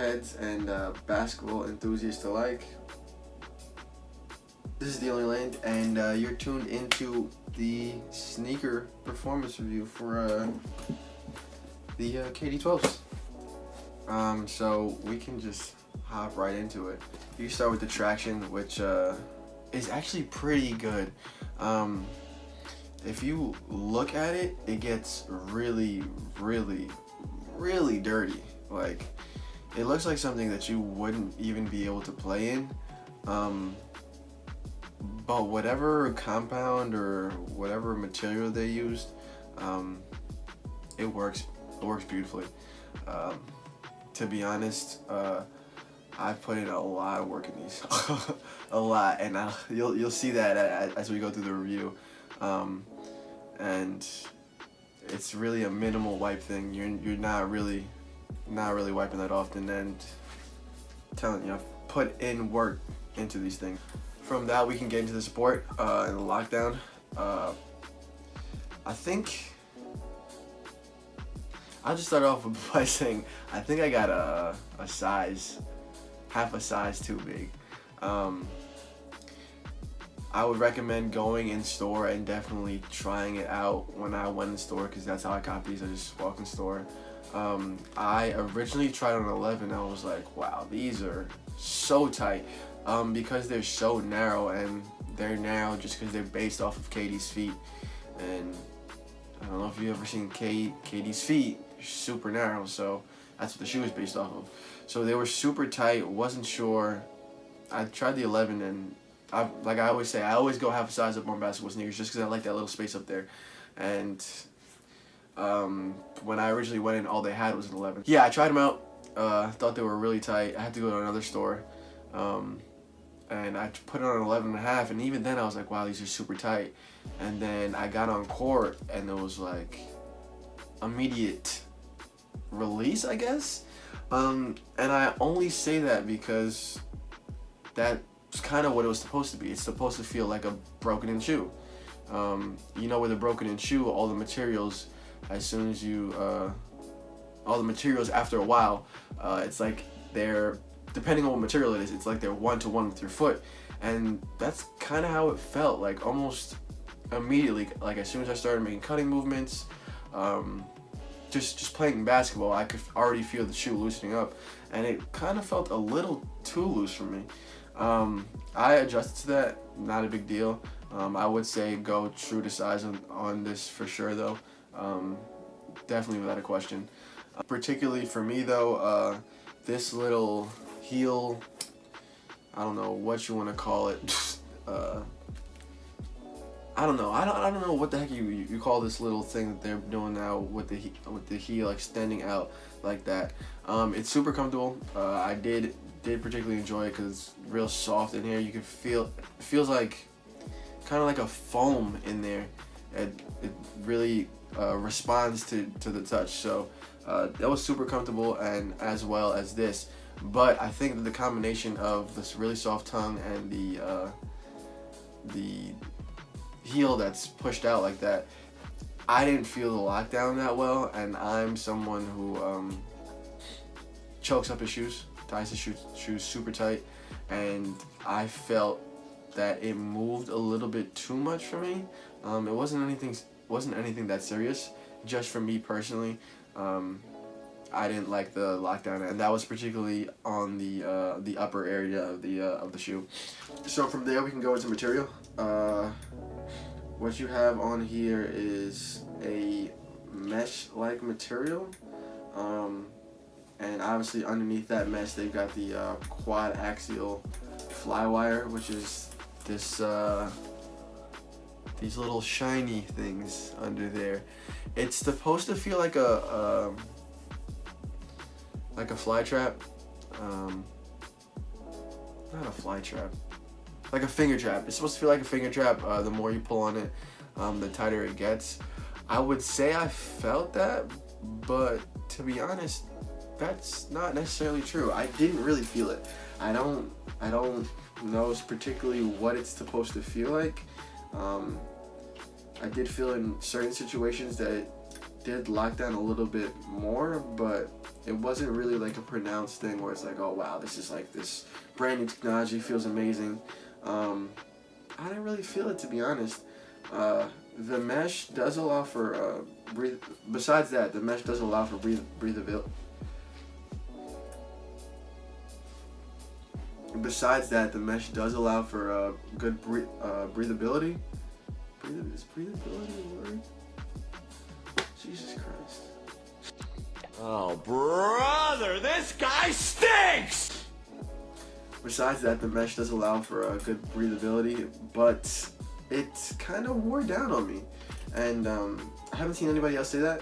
sneakerheads and basketball enthusiasts alike. This is the Only Lane, and you're tuned into the sneaker performance review for the KD12s. So we can just hop right into it. You start with the traction, which is actually pretty good. If you look at it, it gets really, really, really dirty. Like, it looks like something that you wouldn't even be able to play in. But whatever compound or whatever material they used, it works beautifully. To be honest, I've put in a lot of work in these, a lot, and you'll see that as we go through the review. And it's really a minimal wipe thing. You're not really wiping that often, and I'm telling you, I've put in work into these things. From that, we can get into the support and the lockdown. I think I'll just start off by saying I think I got a size, half a size too big. I would recommend going in store and definitely trying it out when I went in store, because that's how I got these. I just walk in store. I originally tried on 11. I was like, wow, these are so tight, because they're so narrow, and they're narrow just because they're based off of KD's feet. And I don't know if you've ever seen KD's feet. They're super narrow, so that's what the shoe is based off of. So they were super tight. Wasn't sure. I tried the 11, and like I always say, I always go half a size up on basketball sneakers just because I like that little space up there. And when I originally went in, all they had was an 11. Yeah, I tried them out. Thought they were really tight. I had to go to another store, and I put it on an 11.5, and even then I was like, wow, these are super tight. And then I got on court, and it was like immediate release, I guess. And I only say that because that's kind of what it was supposed to be. It's supposed to feel like a broken-in shoe. You know, with a broken-in shoe, all the materials, as soon as you, all the materials after a while, it's like they're, depending on what material it is, it's like they're one-to-one with your foot. And that's kind of how it felt, like almost immediately. Like as soon as I started making cutting movements, just playing basketball, I could already feel the shoe loosening up, and it kind of felt a little too loose for me. I adjusted to that, not a big deal. I would say go true to size on this for sure though, definitely without a question. Particularly for me though, this little heel, I don't know what you want to call it, I don't know what the heck you call this little thing that they're doing now with the heel extending out like that. It's super comfortable. I did particularly enjoy it because it's real soft in here. You can feel, it feels like kind of like a foam in there. It really responds to the touch. So that was super comfortable, and as well as this. But I think that the combination of this really soft tongue and the heel that's pushed out like that, I didn't feel the lockdown that well, and I'm someone who chokes up his shoes, ties his shoes super tight, and I felt that it moved a little bit too much for me. It wasn't anything that serious, just for me personally. I didn't like the lockdown, and that was particularly on the upper area of the shoe. So from there we can go into material. What you have on here is a mesh-like material, and obviously underneath that mesh they've got the quad axial flywire, which is this these little shiny things under there. It's supposed to feel like a fly trap, not a fly trap, like a finger trap. It's supposed to feel like a finger trap. The more you pull on it, the tighter it gets. I would say I felt that, but to be honest, that's not necessarily true. I didn't really feel it. I don't know particularly what it's supposed to feel like. I did feel in certain situations that did lock down a little bit more, but it wasn't really like a pronounced thing where it's like, oh wow, this is like this brand new technology, feels amazing. I didn't really feel it, to be honest. The mesh does allow for besides that, the mesh does allow for breathability. Besides that, the mesh does allow for good breathability. Is breathability a word? Jesus Christ. Oh, brother, this guy stinks! Besides that, the mesh does allow for good breathability, but it's kind of wore down on me. And I haven't seen anybody else say that,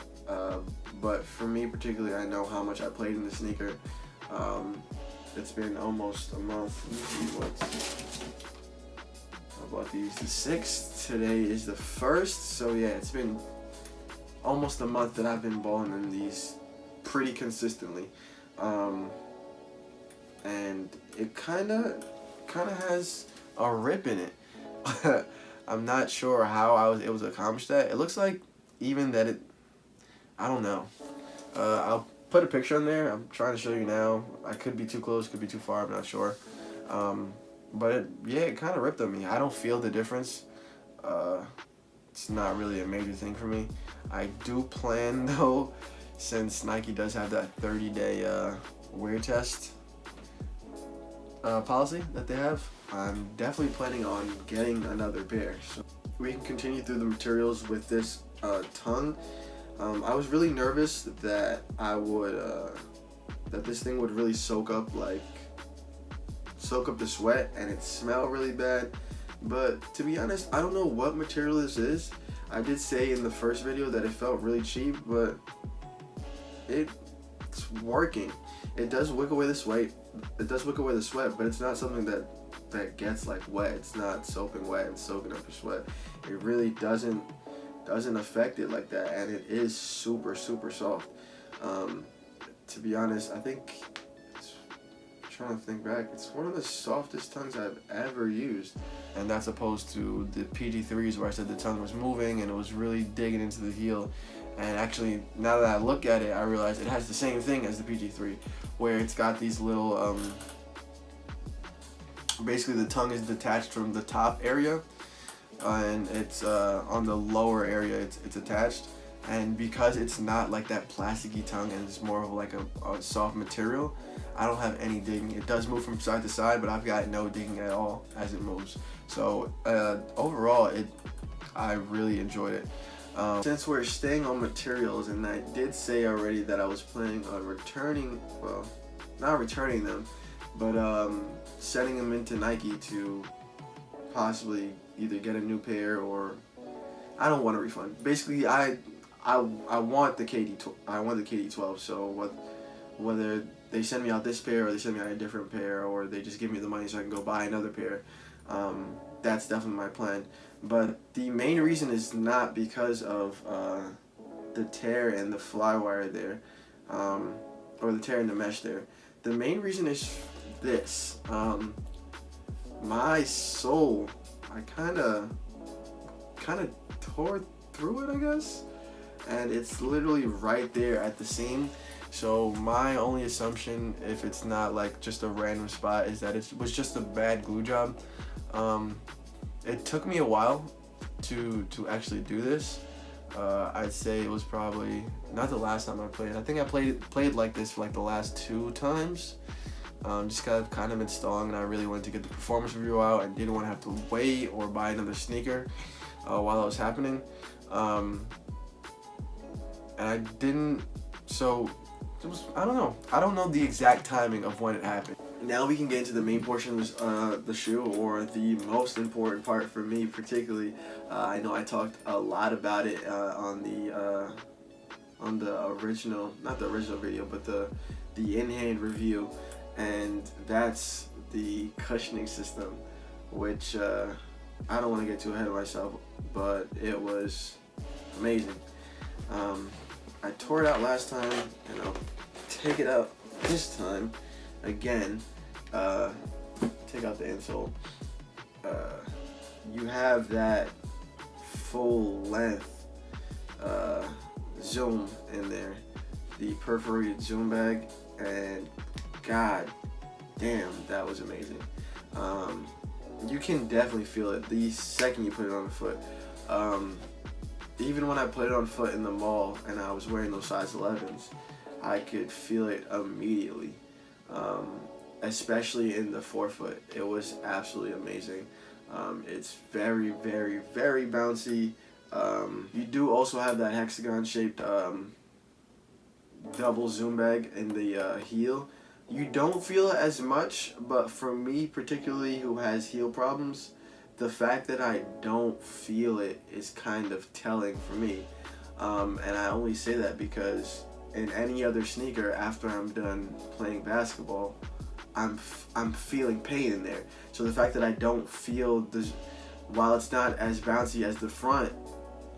but for me particularly, I know how much I played in the sneaker. It's been almost a month. Let me see how about these? The 6th. Today is the 1st. So yeah, it's been almost a month that I've been balling in these pretty consistently. And it kind of has a rip in it. I'm not sure how I was able to accomplish that. It looks like even that it, I don't know. I'll put a picture on there. I'm trying to show you now. I could be too close, could be too far, I'm not sure. But yeah, it kind of ripped on me. I don't feel the difference. It's not really a major thing for me. I do plan though, since Nike does have that 30-day wear test policy that they have, I'm definitely planning on getting another pair. So we can continue through the materials with this tongue. I was really nervous that that this thing would really soak up the sweat and it smell really bad. But to be honest, I don't know what material this is. I did say in the first video that it felt really cheap, but it's working. It does wick away the sweat. It does wick away the sweat, but it's not something that gets like wet. It's not soaking wet and soaking up your sweat. It really doesn't affect it like that, and it is super soft. To be honest, I think trying to think back, it's one of the softest tongues I've ever used, and that's opposed to the PG3s where I said the tongue was moving and it was really digging into the heel. And actually, now that I look at it, I realize it has the same thing as the PG3, where it's got these little basically the tongue is detached from the top area, and it's on the lower area it's attached. And because it's not like that plasticky tongue and it's more of like a soft material, I don't have any digging. It does move from side to side, but I've got no digging at all as it moves. So overall, I really enjoyed it. Since we're staying on materials, and I did say already that I was planning on returning, well, not returning them, but sending them into Nike to possibly either get a new pair or I don't want a refund. Basically, I want the KD12. I want the KD12. So whether they send me out this pair or they send me out a different pair or they just give me the money so I can go buy another pair, that's definitely my plan. But the main reason is not because of the tear and the fly wire there, or the tear in the mesh there. The main reason is this. My sole, I kind of tore through it, I guess, and it's literally right there at the seam. So my only assumption, if it's not like just a random spot, is that it was just a bad glue job. It took me a while to actually do this. I'd say it was probably not the last time I played. I think I played like this for like the last 2 times. Just kind of installing, and I really wanted to get the performance review out and didn't want to have to wait or buy another sneaker while that was happening. And I didn't, so it was, I don't know the exact timing of when it happened. Now we can get into the main portion of the shoe, or the most important part for me particularly. I know I talked a lot about it on the original, not the original video, but the in-hand review, and that's the cushioning system, which I don't want to get too ahead of myself, but it was amazing. I tore it out last time, and I'll take it out this time again. Take out the insole. You have that full length zoom in there, the perforated zoom bag, and god damn, that was amazing. You can definitely feel it the second you put it on the foot. Even when I put it on foot in the mall and I was wearing those size 11s, I could feel it immediately, especially in the forefoot. It was absolutely amazing. It's very, very, very bouncy. You do also have that hexagon shaped double zoom bag in the heel. You don't feel it as much, but for me particularly, who has heel problems, the fact that I don't feel it is kind of telling for me. And I only say that because in any other sneaker, after I'm done playing basketball, I'm feeling pain in there. So the fact that I don't feel this, while it's not as bouncy as the front,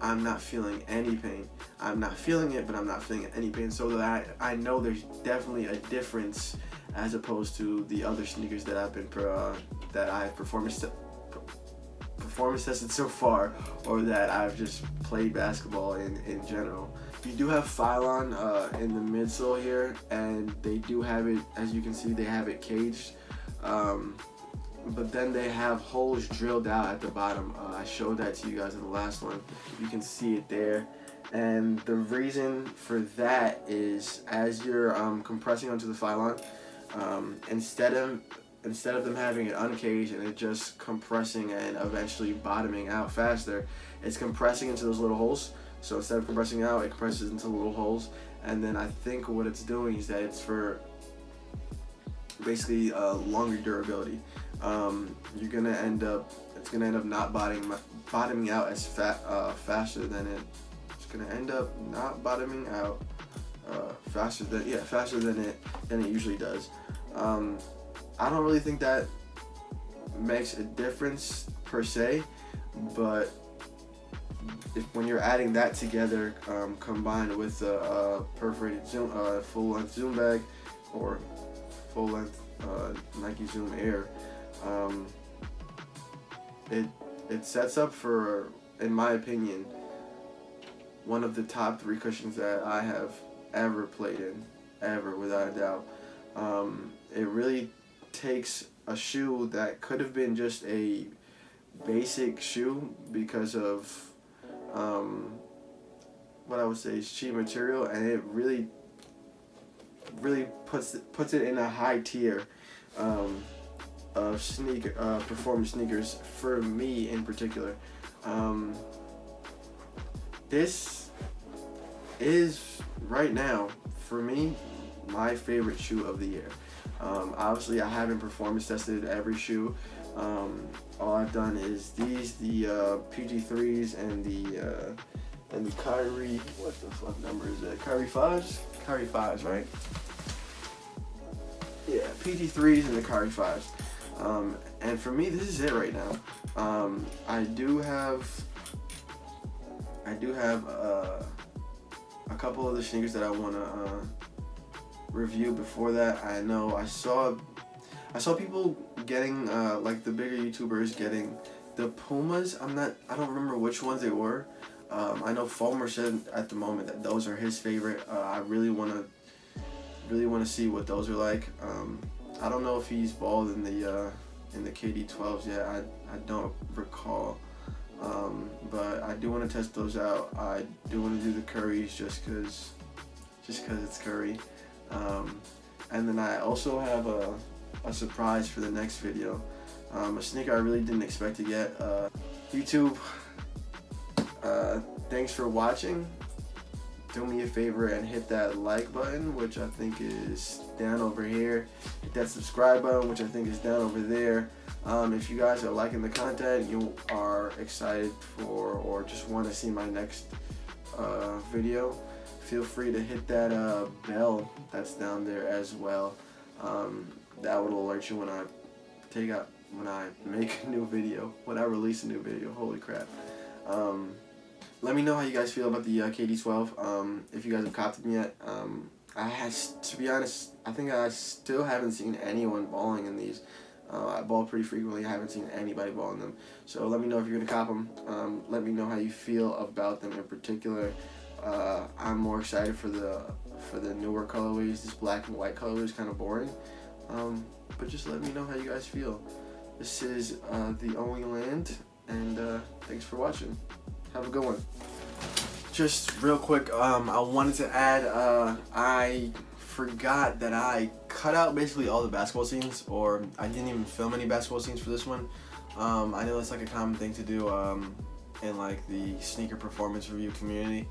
I'm not feeling any pain. I'm not feeling it, but I'm not feeling any pain. So that I know there's definitely a difference as opposed to the other sneakers that I've been performance tested so far, or that I've just played basketball in general. You do have Phylon in the midsole here, and they do have it, as you can see, they have it caged. But then they have holes drilled out at the bottom. I showed that to you guys in the last one. You can see it there. And the reason for that is as you're compressing onto the Phylon, instead of them having it uncaged and it just compressing and eventually bottoming out faster, it's compressing into those little holes. So instead of compressing out, it compresses into little holes. And then I think what it's doing is that it's for basically longer durability. It's gonna end up not bottoming out as faster than it. It's gonna end up not bottoming out faster than it usually does. I don't really think that makes a difference per se, but when you're adding that together, combined with the perforated zoom, full-length zoom bag, or full-length Nike Zoom Air, it sets up for, in my opinion, one of the top 3 cushions that I have ever played in, ever, without a doubt. It really takes a shoe that could have been just a basic shoe because of what I would say is cheap material, and it really puts it in a high tier of performance sneakers for me in particular. This is right now for me my favorite shoe of the year. Obviously I haven't performance tested every shoe. All I've done is these, the PG3s and the Kyrie, what the fuck number is that? Kyrie 5s? Kyrie 5s, right? Yeah, PG3s and the Kyrie 5s. And for me, this is it right now. I do have a couple of the sneakers that I want to review before that. I know I saw people getting like the bigger YouTubers getting the Pumas. I don't remember which ones they were. I know Fulmer said at the moment that those are his favorite. I really want to see what those are like. I don't know if he's balled in the KD12s yet. I don't recall. But I do want to test those out. I do want to do the Currys just cause it's Curry. And then I also have a surprise for the next video. A sneaker I really didn't expect to get. YouTube, thanks for watching. Do me a favor and hit that like button, which I think is down over here. Hit that subscribe button, which I think is down over there. If you guys are liking the content, you are excited for or just want to see my next video, feel free to hit that bell that's down there as well. That would alert you when I make a new video, when I release a new video. Holy crap. Let me know how you guys feel about the KD12. If you guys have copped them yet. To be honest, I think I still haven't seen anyone balling in these. I ball pretty frequently. I haven't seen anybody ball in them. So let me know if you're going to cop them. Let me know how you feel about them in particular. I'm more excited for the newer colorways. This black and white colorway is kind of boring. But just let me know how you guys feel. This is The Only Land, and thanks for watching. Have a good one. Just real quick, I wanted to add, I forgot that I cut out basically all the basketball scenes, or I didn't even film any basketball scenes for this one. I know that's like a common thing to do in like the sneaker performance review community.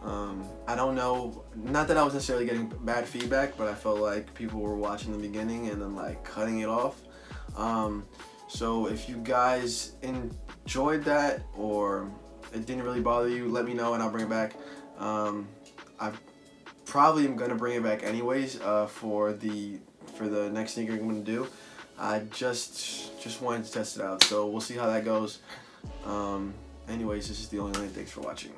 I don't know, not that I was necessarily getting bad feedback, but I felt like people were watching the beginning and then like cutting it off. So if you guys enjoyed that or it didn't really bother you, let me know and I'll bring it back. I probably am gonna bring it back anyways for the next sneaker I'm gonna do. I just wanted to test it out, so we'll see how that goes. Anyways, this is The Only Land. Thanks for watching.